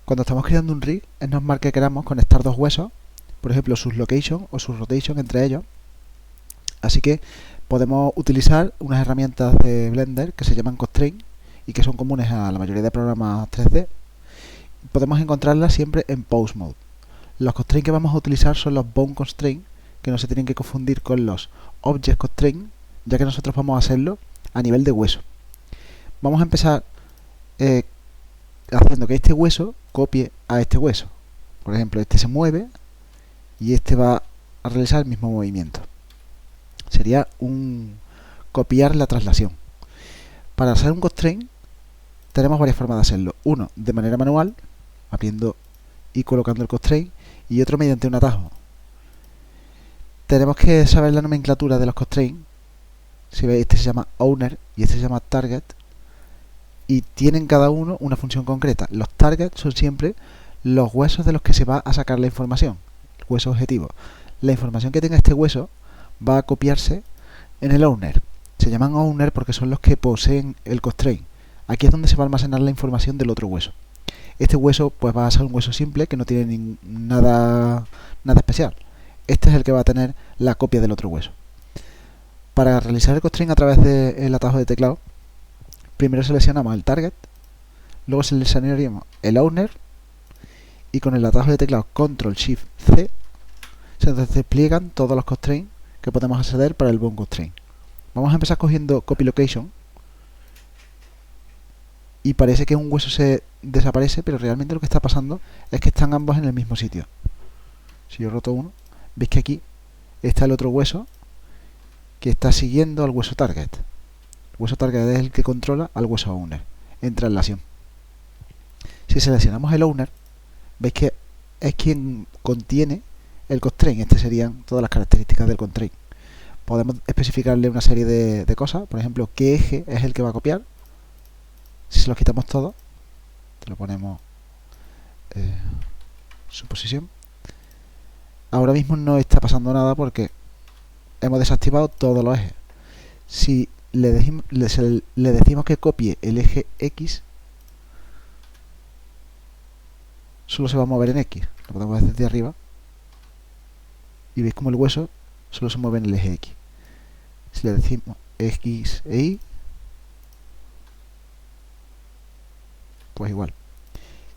Cuando estamos creando un rig, es normal que queramos conectar dos huesos, por ejemplo sus location o sus rotation entre ellos. Así que podemos utilizar unas herramientas de Blender que se llaman constraint y que son comunes a la mayoría de programas 3D. Podemos encontrarlas siempre en pose mode. Los constraints que vamos a utilizar son los bone constraint, que no se tienen que confundir con los object constraint, ya que nosotros vamos a hacerlo a nivel de hueso. Vamos a empezar haciendo que este hueso copie a este hueso. Por ejemplo, este se mueve y este va a realizar el mismo movimiento. Sería un copiar la traslación. Para hacer un constraint tenemos varias formas de hacerlo. Uno, de manera manual, abriendo y colocando el constraint, y otro mediante un atajo. Tenemos que saber la nomenclatura de los constraints. Si veis, este se llama owner y este se llama target, y tienen cada uno una función concreta. Los targets son siempre los huesos de los que se va a sacar la información, el hueso objetivo. La información que tenga este hueso va a copiarse en el owner. Se llaman owner porque son los que poseen el constraint. Aquí es donde se va a almacenar la información del otro hueso. Este hueso pues va a ser un hueso simple que no tiene nada especial. Este es el que va a tener la copia del otro hueso. Para realizar el constraint a través del atajo de teclado, primero seleccionamos el target, luego seleccionaríamos el owner y con el atajo de teclado Ctrl-Shift-C se nos despliegan todos los constraints que podemos acceder para el bone constraint. Vamos a empezar cogiendo copy location y parece que un hueso se desaparece, pero realmente lo que está pasando es que están ambos en el mismo sitio. Si yo roto uno, veis que aquí está el otro hueso que está siguiendo al hueso target. El hueso target es el que controla al hueso owner en traslación. Si seleccionamos el owner, veis que es quien contiene el constraint. Estas serían todas las características del constraint. Podemos especificarle una serie de cosas, por ejemplo, qué eje es el que va a copiar. Si se los quitamos todos, te lo ponemos su posición. Ahora mismo no está pasando nada porque hemos desactivado todos los ejes. Si le decimos que copie el eje X, solo se va a mover en X. Lo podemos ver desde arriba y veis como el hueso solo se mueve en el eje X. Si le decimos X e Y, pues igual.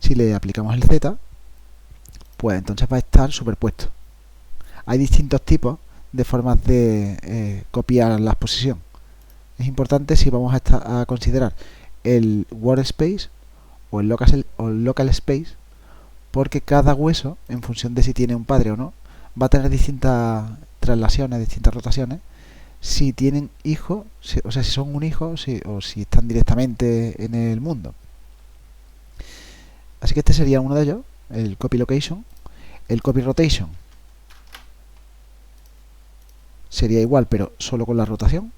Si le aplicamos el Z, pues entonces va a estar superpuesto. Hay distintos tipos de formas de copiar la posición. Es importante si vamos a considerar el world space o el local space, porque cada hueso, en función de si tiene un padre o no, va a tener distintas traslaciones, distintas rotaciones. Si tienen hijos, o sea, si son un hijo o si están directamente en el mundo. Así que este sería uno de ellos, el copy location. El copy rotation sería igual, pero solo con la rotación.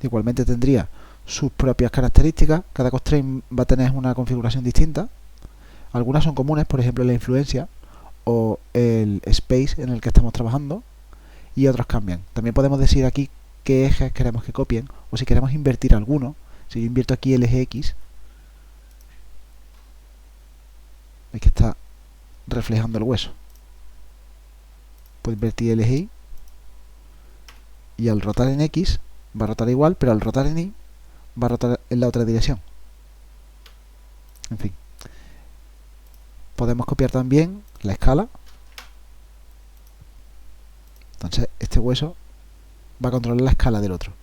Igualmente tendría sus propias características. Cada constraint va a tener una configuración distinta. Algunas son comunes, por ejemplo la influencia o el space en el que estamos trabajando, y otros cambian. También podemos decir aquí qué ejes queremos que copien, o si queremos invertir alguno. Si yo invierto aquí el eje X, veis que está reflejando el hueso. Puedo invertir el eje Y al rotar en X va a rotar igual, pero al rotar en Y va a rotar en la otra dirección. En fin. Podemos copiar también la escala. Entonces este hueso va a controlar la escala del otro.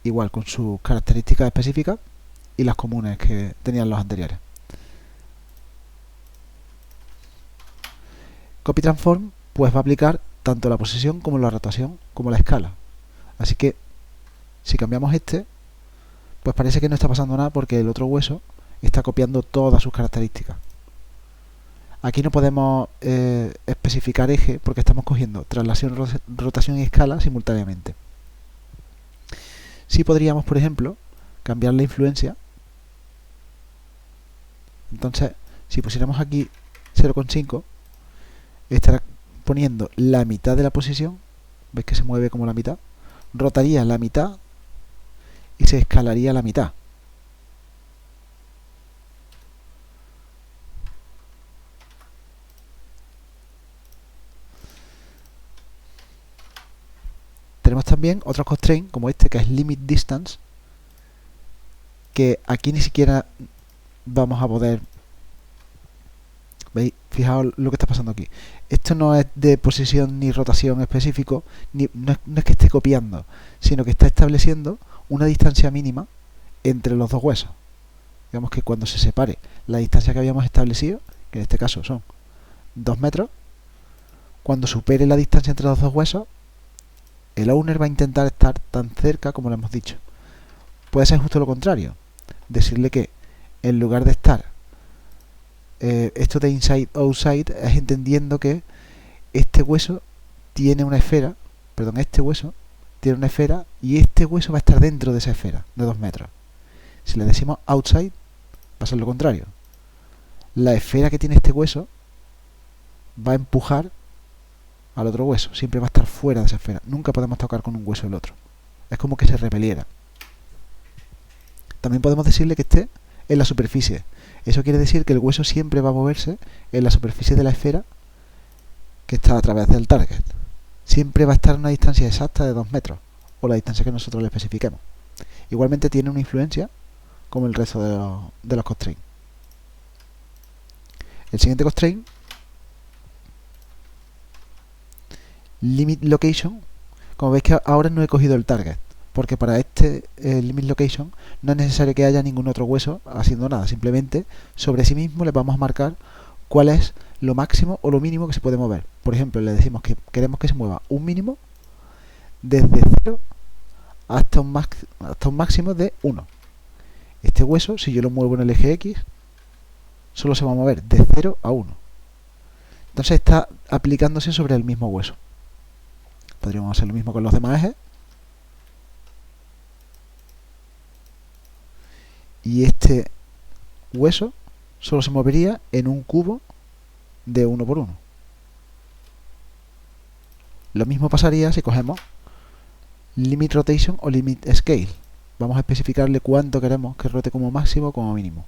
Igual con sus características específicas y las comunes que tenían los anteriores. Copy Transform pues va a aplicar tanto la posición como la rotación como la escala. Así que si cambiamos este, pues parece que no está pasando nada porque el otro hueso está copiando todas sus características. Aquí no podemos especificar eje porque estamos cogiendo traslación, rotación y escala simultáneamente. Sí podríamos, por ejemplo, cambiar la influencia. Entonces, si pusiéramos aquí 0,5, estará poniendo la mitad de la posición. ¿Ves que se mueve como la mitad? Rotaría la mitad y se escalaría a la mitad. Tenemos también otros constraints como este, que es limit distance, que aquí ni siquiera vamos a poder. ¿Veis? Fijaos lo que está pasando aquí. Esto no es de posición ni rotación específico, no es que esté copiando, sino que está estableciendo una distancia mínima entre los dos huesos. Digamos que cuando se separe la distancia que habíamos establecido, que en este caso son 2 metros, cuando supere la distancia entre los dos huesos, el owner va a intentar estar tan cerca como lo hemos dicho. Puede ser justo lo contrario, decirle que en lugar de estar esto de inside outside es entendiendo que este hueso tiene una esfera, perdón, este hueso tiene una esfera y este hueso va a estar dentro de esa esfera de 2 metros. Si le decimos outside, va a ser lo contrario. La esfera que tiene este hueso va a empujar al otro hueso, siempre va a estar fuera de esa esfera. Nunca podemos tocar con un hueso el otro. Es como que se repeliera. También podemos decirle que esté en la superficie. Eso quiere decir que el hueso siempre va a moverse en la superficie de la esfera que está a través del target. Siempre va a estar a una distancia exacta de 2 metros, o la distancia que nosotros le especifiquemos. Igualmente tiene una influencia como el resto de los constraints. El siguiente constraint, limit location. Como veis que ahora no he cogido el target, porque para este limit location no es necesario que haya ningún otro hueso haciendo nada. Simplemente sobre sí mismo le vamos a marcar cuál es lo máximo o lo mínimo que se puede mover. Por ejemplo, le decimos que queremos que se mueva un mínimo desde 0 hasta un máximo de 1. Este hueso, si yo lo muevo en el eje X, solo se va a mover de 0 a 1. Entonces está aplicándose sobre el mismo hueso. Podríamos hacer lo mismo con los demás ejes. Y este hueso solo se movería en un cubo de 1 por 1. Lo mismo pasaría si cogemos limit rotation o limit scale. Vamos a especificarle cuánto queremos que rote como máximo o como mínimo.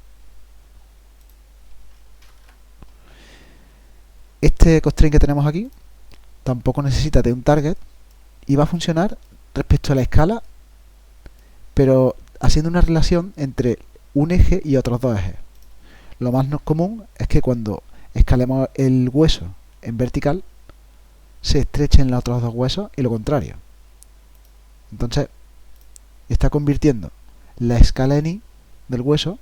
Este constraint que tenemos aquí tampoco necesita de un target y va a funcionar respecto a la escala, pero haciendo una relación entre un eje y otros dos ejes. Lo más común es que cuando escalemos el hueso en vertical se estrechen los otros dos huesos y lo contrario. Entonces está convirtiendo la escala en Y del hueso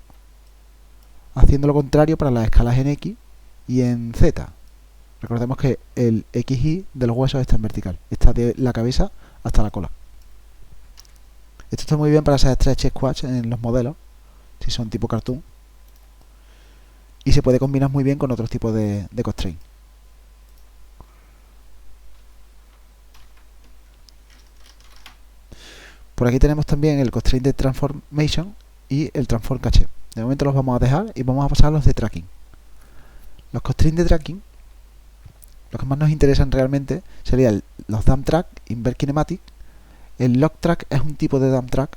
haciendo lo contrario para las escalas en X y en Z. Recordemos que el XY de los huesos está en vertical, está de la cabeza hasta la cola. Esto está muy bien para hacer stretch squash en los modelos, si son tipo cartoon, y se puede combinar muy bien con otros tipos de constraint. Por aquí tenemos también el constraint de transformation y el transform cache. De momento los vamos a dejar y vamos a pasar a los de tracking. Los constraints de tracking, los que más nos interesan realmente serían los dump track, invert kinematic. El lock track es un tipo de dump track.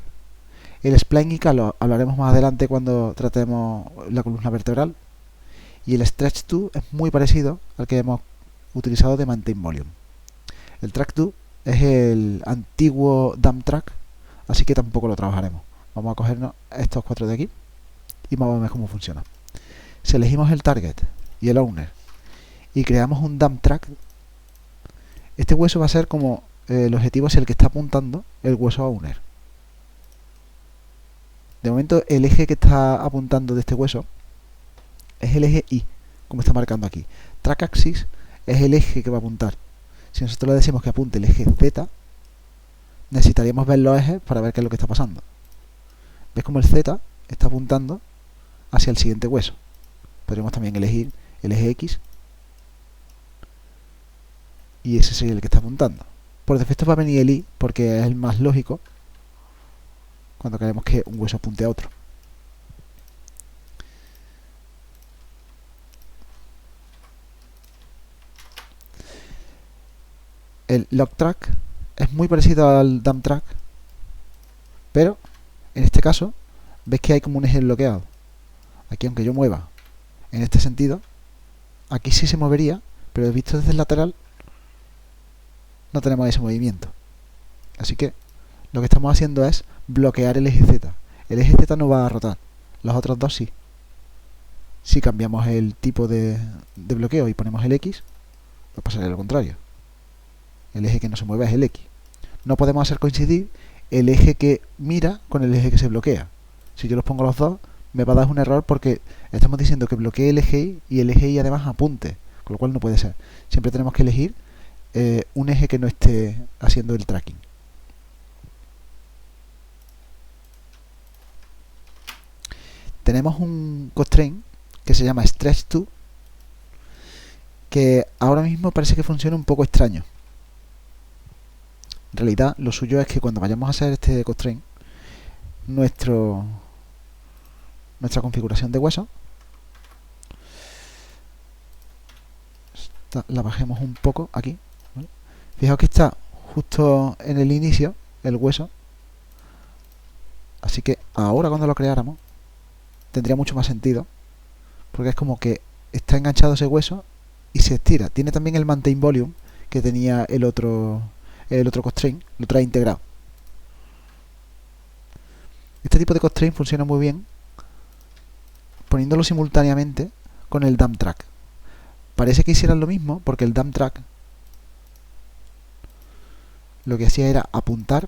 El spline IK lo hablaremos más adelante cuando tratemos la columna vertebral. Y el stretch to es muy parecido al que hemos utilizado de maintain volume. El track to es el antiguo dump track, así que tampoco lo trabajaremos. Vamos a cogernos estos 4 de aquí y vamos a ver cómo funciona. Si elegimos el target y el owner y creamos un dump track, este hueso va a ser como el objetivo es el que está apuntando el hueso owner. De momento el eje que está apuntando de este hueso es el eje Y, como está marcando aquí. Track axis es el eje que va a apuntar. Si nosotros le decimos que apunte el eje Z, necesitaríamos ver los ejes para ver qué es lo que está pasando. ¿Ves cómo el Z está apuntando hacia el siguiente hueso? Podríamos también elegir el eje X y ese sería el que está apuntando. Por defecto va a venir el Y porque es el más lógico cuando queremos que un hueso apunte a otro. El lock track es muy parecido al dump track, pero este caso, ves que hay como un eje bloqueado. Aquí, aunque yo mueva en este sentido, aquí sí se movería, pero visto desde el lateral, no tenemos ese movimiento. Así que lo que estamos haciendo es bloquear el eje Z. El eje Z no va a rotar, los otros dos sí. Si cambiamos el tipo de bloqueo y ponemos el X, pues pasaría lo contrario. El eje que no se mueve es el X. No podemos hacer coincidir el eje que mira con el eje que se bloquea. Si yo los pongo los dos, me va a dar un error porque estamos diciendo que bloquee el eje Y y el eje Y además apunte, con lo cual no puede ser. Siempre tenemos que elegir un eje que no esté haciendo el tracking. Tenemos un constraint que se llama stretch2, que ahora mismo parece que funciona un poco extraño. En realidad, lo suyo es que cuando vayamos a hacer este constraint, nuestra configuración de hueso la bajemos un poco aquí, ¿vale? Fijaos que está justo en el inicio el hueso, así que ahora cuando lo creáramos tendría mucho más sentido, porque es como que está enganchado ese hueso y se estira. Tiene también el maintain volume que tenía el otro constraint, lo trae integrado. Este tipo de constraint funciona muy bien poniéndolo simultáneamente con el dump track. Parece que hicieran lo mismo porque el dump track lo que hacía era apuntar.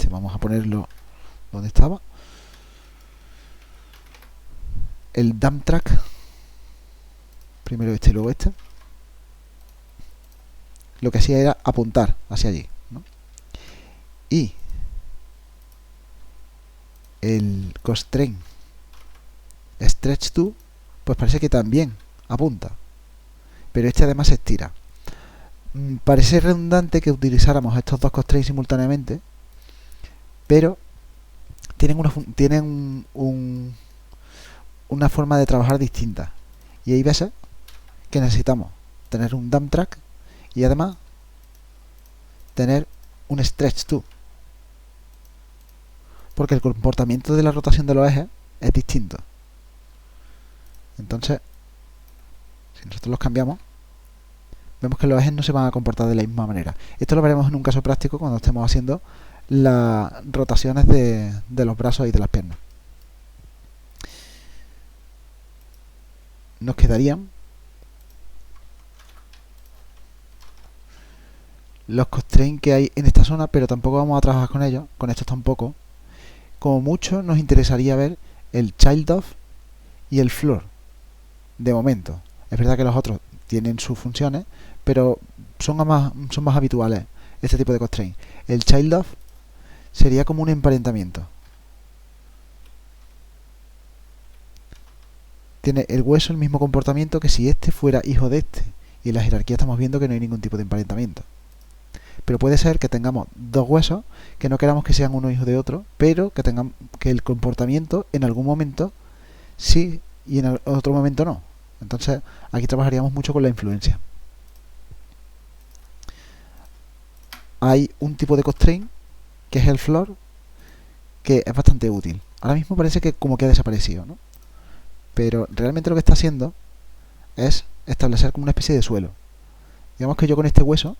Vamos a ponerlo donde estaba. El dump track, primero este y luego este, lo que hacía era apuntar hacia allí, ¿no? Y el constraint stretch2 pues parece que también apunta, pero este además se estira. Parece redundante que utilizáramos estos dos constraints simultáneamente, pero tienen una forma de trabajar distinta, y hay veces que necesitamos tener un dump track y además tener un stretch2, porque el comportamiento de la rotación de los ejes es distinto. Entonces, si nosotros los cambiamos, vemos que los ejes no se van a comportar de la misma manera. Esto lo veremos en un caso práctico cuando estemos haciendo las rotaciones de los brazos y de las piernas. Nos quedarían los constraints que hay en esta zona, pero tampoco vamos a trabajar con ellos, con estos tampoco. Como mucho nos interesaría ver el child of y el floor de momento. Es verdad que los otros tienen sus funciones, pero son más habituales este tipo de constraint. El child of sería como un emparentamiento. Tiene el hueso el mismo comportamiento que si este fuera hijo de este, y en la jerarquía estamos viendo que no hay ningún tipo de emparentamiento. Pero puede ser que tengamos dos huesos que no queramos que sean uno hijo de otro, pero que tengan que el comportamiento en algún momento sí y en otro momento no. Entonces aquí trabajaríamos mucho con la influencia. Hay un tipo de constraint que es el floor, que es bastante útil. Ahora mismo parece que como que ha desaparecido, ¿no? Pero realmente lo que está haciendo es establecer como una especie de suelo. Digamos que yo con este hueso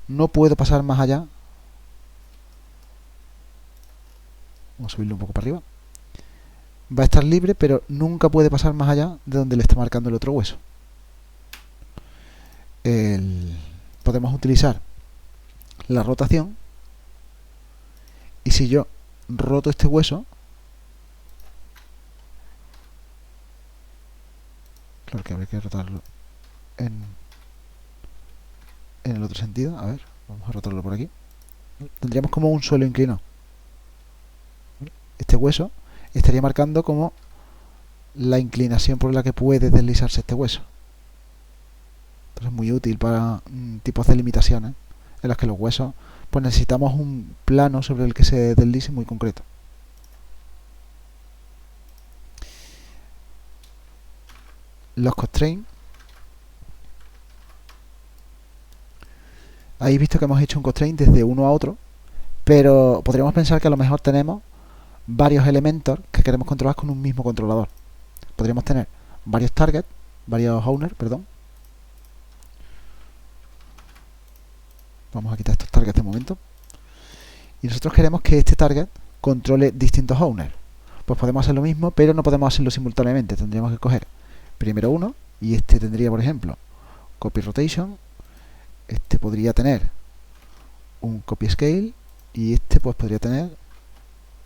no puedo pasar más allá. Vamos a subirlo un poco para arriba. Va a estar libre, pero nunca puede pasar más allá de donde le está marcando el otro hueso. Podemos utilizar la rotación, y si yo roto este hueso, claro que habría que rotarlo en el otro sentido. A ver, vamos a rotarlo por aquí. Tendríamos como un suelo inclinado. Este hueso estaría marcando como la inclinación por la que puede deslizarse este hueso. Entonces es muy útil para tipos de limitaciones en las que los huesos pues necesitamos un plano sobre el que se deslice muy concreto. Los constraints, habéis visto que hemos hecho un constraint desde uno a otro, pero podríamos pensar que a lo mejor tenemos varios elementos que queremos controlar con un mismo controlador. Podríamos tener varios targets, varios owners, perdón. Vamos a quitar estos targets de momento. Y nosotros queremos que este target controle distintos owners. Pues podemos hacer lo mismo, pero no podemos hacerlo simultáneamente. Tendríamos que coger primero uno, y este tendría, por ejemplo, copy rotation. Este podría tener un copy scale, y este pues podría tener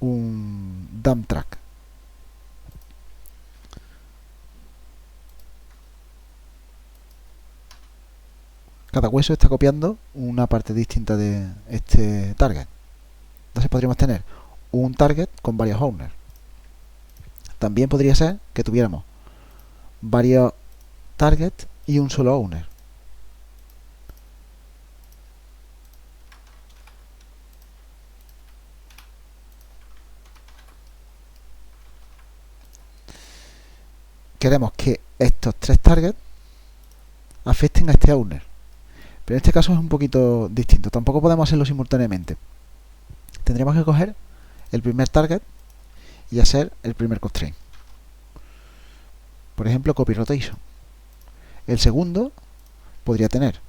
un dump track. Cada hueso está copiando una parte distinta de este target. Entonces podríamos tener un target con varios owners. También podría ser que tuviéramos varios targets y un solo owner. Queremos que estos tres targets afecten a este owner, pero en este caso es un poquito distinto. Tampoco podemos hacerlo simultáneamente. Tendríamos que coger el primer target y hacer el primer constraint. Por ejemplo, copy rotation. El segundo podría tener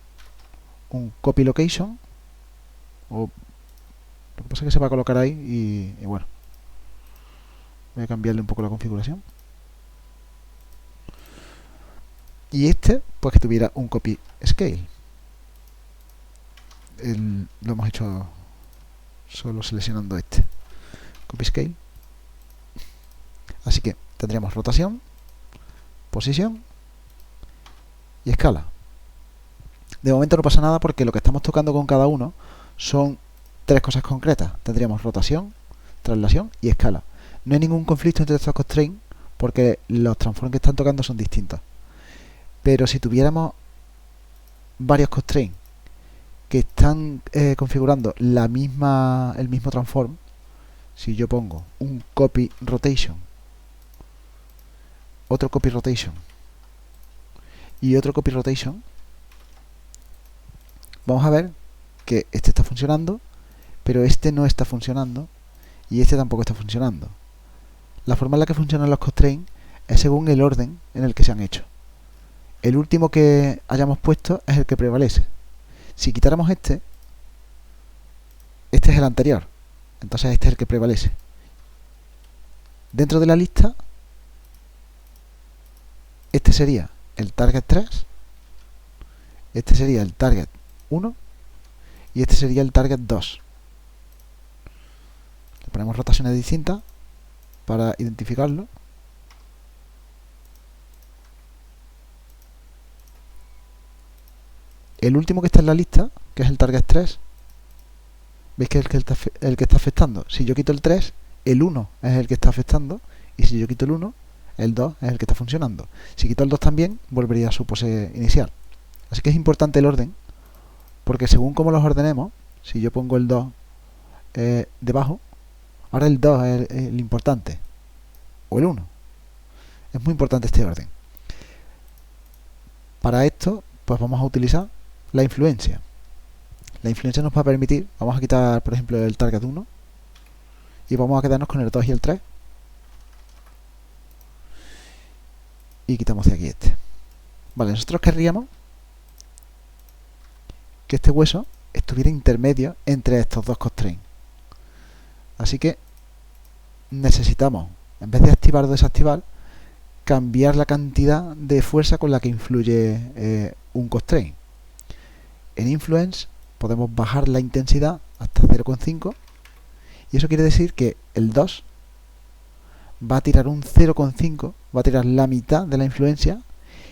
un copy location, o lo que pasa es que se va a colocar ahí y bueno, voy a cambiarle un poco la configuración. Y este, pues que tuviera un copy scale. Lo hemos hecho solo seleccionando este copy scale. Así que tendríamos rotación, posición y escala. De momento no pasa nada porque lo que estamos tocando con cada uno son tres cosas concretas. Tendríamos rotación, traslación y escala. No hay ningún conflicto entre estos constraints porque los transforms que están tocando son distintos. Pero si tuviéramos varios constraints que están configurando el mismo transform, si yo pongo un copy rotation, otro copy rotation y otro copy rotation, vamos a ver que este está funcionando, pero este no está funcionando y este tampoco está funcionando. La forma en la que funcionan los constraints es según el orden en el que se han hecho. El último que hayamos puesto es el que prevalece. Si quitáramos este es el anterior, entonces este es el que prevalece. Dentro de la lista, este sería el target 3, este sería el target 1 y este sería el target 2. Le ponemos rotaciones distintas para identificarlo. El último que está en la lista, que es el target 3, ¿veis que es el que está afectando? Si yo quito el 3, el 1 es el que está afectando, y si yo quito el 1, el 2 es el que está funcionando. Si quito el 2 también, volvería a su pose inicial. Así que es importante el orden, porque según cómo los ordenemos, si yo pongo el 2 debajo, ahora el 2 es el importante, o el 1. Es muy importante este orden. Para esto, pues vamos a utilizar la influencia. La influencia nos va a permitir, vamos a quitar por ejemplo el target 1 y vamos a quedarnos con el 2 y el 3 y quitamos de aquí este. Vale, nosotros querríamos que este hueso estuviera intermedio entre estos dos constraints, así que necesitamos, en vez de activar o desactivar, cambiar la cantidad de fuerza con la que influye un constraint. En influence podemos bajar la intensidad hasta 0,5 y eso quiere decir que el 2 va a tirar un 0,5, va a tirar la mitad de la influencia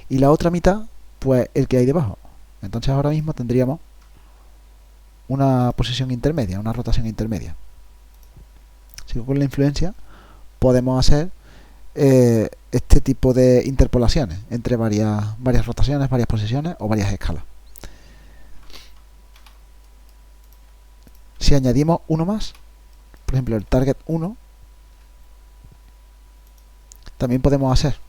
y la otra mitad pues el que hay debajo. Entonces ahora mismo tendríamos una posición intermedia, una rotación intermedia. Así que con la influencia podemos hacer este tipo de interpolaciones entre varias rotaciones, varias posiciones o varias escalas. Si añadimos uno más, por ejemplo el target 1, también podemos hacer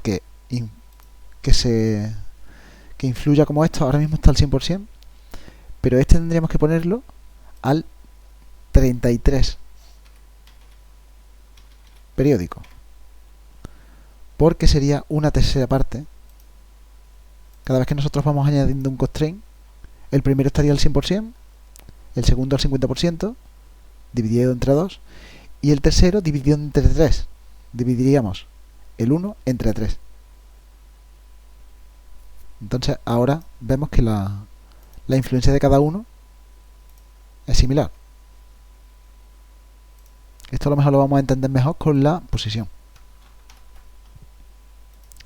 que influya como esto. Ahora mismo está al 100%, pero este tendríamos que ponerlo al 33 periódico, porque sería una tercera parte. Cada vez que nosotros vamos añadiendo un constraint, el primero estaría al 100%, el segundo al 50%, dividido entre 2, y el tercero dividido entre 3. Dividiríamos el 1 entre 3. Entonces ahora vemos que la influencia de cada uno es similar. Esto a lo mejor lo vamos a entender mejor con la posición.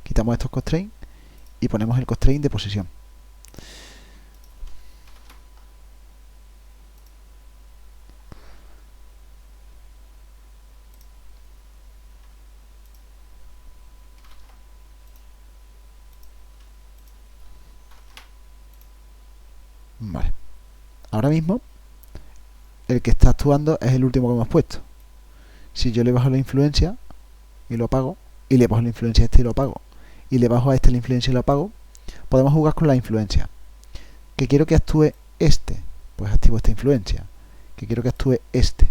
Quitamos estos constraints y ponemos el constraint de posición. Vale. Ahora mismo el que está actuando es el último que hemos puesto. Si yo le bajo la influencia y lo apago, y le bajo la influencia a este y lo apago, y le bajo a este la influencia y lo apago, podemos jugar con la influencia. Que quiero que actúe este, pues activo esta influencia. Que quiero que actúe este,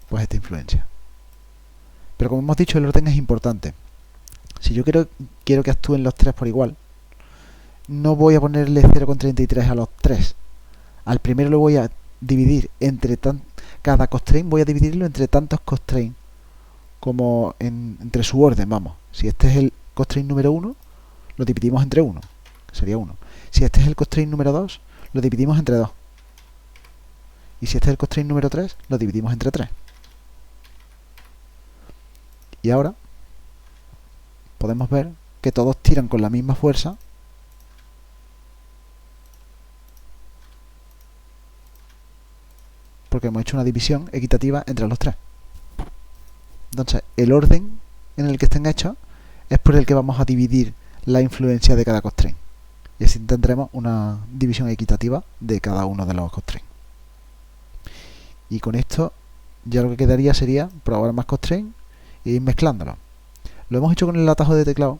pues esta influencia. Pero como hemos dicho, el orden es importante. Si yo quiero que actúen los tres por igual, no voy a ponerle 0,33 a los tres. Al primero lo voy a dividir entre cada constraint voy a dividirlo entre tantos constraints como entre su orden, vamos. Si este es el constraint número 1, lo dividimos entre 1, sería 1. Si este es el constraint número 2, lo dividimos entre 2. Y si este es el constraint número 3, lo dividimos entre 3. Y ahora podemos ver que todos tiran con la misma fuerza, porque hemos hecho una división equitativa entre los tres. Entonces, el orden en el que estén hechos es por el que vamos a dividir la influencia de cada constraint. Y así tendremos una división equitativa de cada uno de los constraints. Y con esto ya lo que quedaría sería probar más constraints e ir mezclándolos. Lo hemos hecho con el atajo de teclado,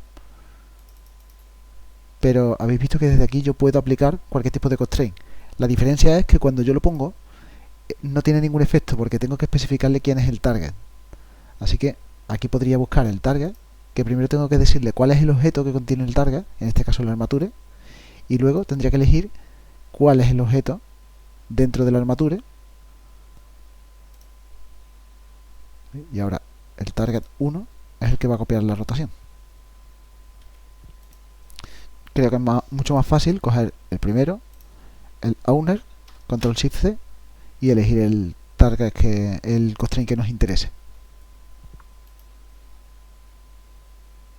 pero habéis visto que desde aquí yo puedo aplicar cualquier tipo de constraint. La diferencia es que cuando yo lo pongo no tiene ningún efecto porque tengo que especificarle quién es el target. Así que aquí podría buscar el target, que primero tengo que decirle cuál es el objeto que contiene el target, en este caso el armature, y luego tendría que elegir cuál es el objeto dentro del armature. Y ahora el target 1 es el que va a copiar la rotación. Creo que es mucho más fácil coger el primero, el owner, control shift C, y elegir el target el constraint que nos interese.